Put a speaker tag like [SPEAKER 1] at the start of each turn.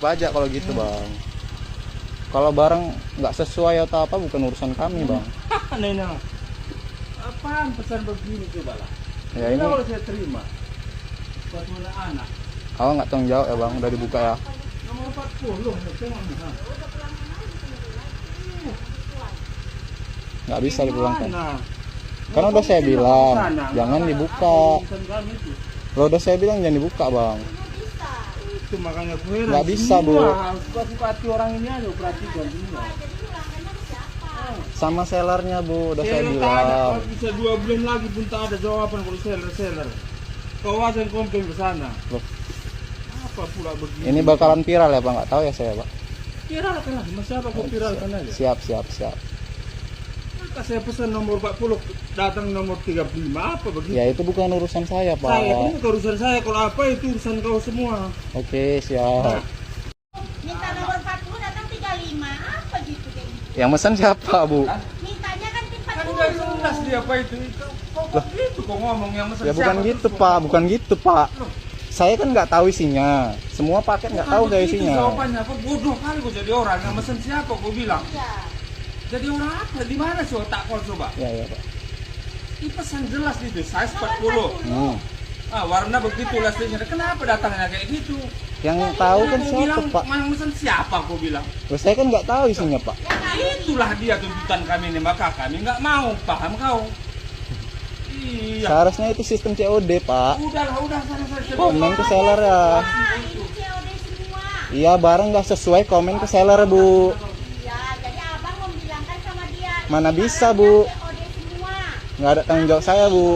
[SPEAKER 1] Pajak kalau gitu bang. Kalau barang nggak sesuai atau apa bukan urusan kami bang.
[SPEAKER 2] Nena, apaan pesan begini coba lah?
[SPEAKER 1] Ya ini
[SPEAKER 2] kalau saya terima buat anak.
[SPEAKER 1] awak nggak tanggung jawab ya bang, udah dibuka ya.
[SPEAKER 2] Nomor 40, tengok nih.
[SPEAKER 1] Nggak bisa dipulangkan.
[SPEAKER 2] Mana?
[SPEAKER 1] Karena udah saya bilang
[SPEAKER 2] Sana.
[SPEAKER 1] jangan
[SPEAKER 2] Mana
[SPEAKER 1] dibuka.
[SPEAKER 2] apa urusan kami itu?
[SPEAKER 1] Lo udah saya bilang jangan dibuka bang.
[SPEAKER 2] Itu makanya gue heran.
[SPEAKER 1] Nggak bisa, Bu.
[SPEAKER 2] Suka-suka hati orang ini aja perhatikan semua.
[SPEAKER 1] Sama sellernya bu, udah saya
[SPEAKER 2] Tak ada,
[SPEAKER 1] bilang.
[SPEAKER 2] kalau bisa 2 bulan lagi pun tak ada jawaban kalau seller. Kau aja komplain ke sana.
[SPEAKER 1] Loh,
[SPEAKER 2] Apa pula begini?
[SPEAKER 1] ini bakalan viral ya pak, nggak tahu ya saya pak.
[SPEAKER 2] Viralkan lah, mas siapa kau viralkan aja.
[SPEAKER 1] Siap.
[SPEAKER 2] Maka saya pesan nomor 40, datang nomor 35, apa begitu?
[SPEAKER 1] Ya itu bukan urusan saya pak.
[SPEAKER 2] Saya ini bukan urusan saya, kalau apa itu urusan kau semua.
[SPEAKER 1] Oke siap.
[SPEAKER 3] Minta nomor 40 datang 35, apa gitu kayak gitu.
[SPEAKER 1] Yang pesan siapa bu?
[SPEAKER 3] Mintanya kan tim
[SPEAKER 2] Kan
[SPEAKER 3] 40.
[SPEAKER 2] udah jelas dia apa itu. Kok gitu kok ngomong yang mesen
[SPEAKER 1] Ya bukan
[SPEAKER 2] siapa
[SPEAKER 1] gitu
[SPEAKER 2] terus
[SPEAKER 1] pak,
[SPEAKER 2] kok-
[SPEAKER 1] bukan gitu pak. Saya kan nggak tahu isinya. Semua paket nggak tahu kayak
[SPEAKER 2] begitu
[SPEAKER 1] isinya.
[SPEAKER 2] jawabannya, kok bodoh kali kok jadi orang yang mesen siapa kok bilang.
[SPEAKER 3] Iya.
[SPEAKER 2] Jadi orang apa? Di mana sih otak kau coba?
[SPEAKER 1] Ya pak.
[SPEAKER 2] Ini pesan jelas itu, size
[SPEAKER 3] Nomor
[SPEAKER 2] 40. Warna begitu listnya. Kenapa datangnya kayak gitu?
[SPEAKER 1] Yang tahu kan
[SPEAKER 2] Kau
[SPEAKER 1] siapa
[SPEAKER 2] bilang,
[SPEAKER 1] pak?
[SPEAKER 2] yang mesen siapa kau bilang?
[SPEAKER 1] Loh, saya kan nggak tahu isinya pak.
[SPEAKER 2] Itulah dia tuntutan kami nih, maka kami nggak mau, paham kau? Iya.
[SPEAKER 1] Seharusnya itu sistem COD pak.
[SPEAKER 2] Udah sana.
[SPEAKER 1] Komen ke seller ya.
[SPEAKER 3] Ini COD semua.
[SPEAKER 1] Iya barang nggak sesuai komen ke seller bu.
[SPEAKER 3] Iya, jadi abang membilangkan sama dia.
[SPEAKER 1] Mana
[SPEAKER 3] ini
[SPEAKER 1] bisa,
[SPEAKER 3] barangnya
[SPEAKER 1] Bu?
[SPEAKER 3] COD semua.
[SPEAKER 1] Nggak ada tanggung jawab saya bu.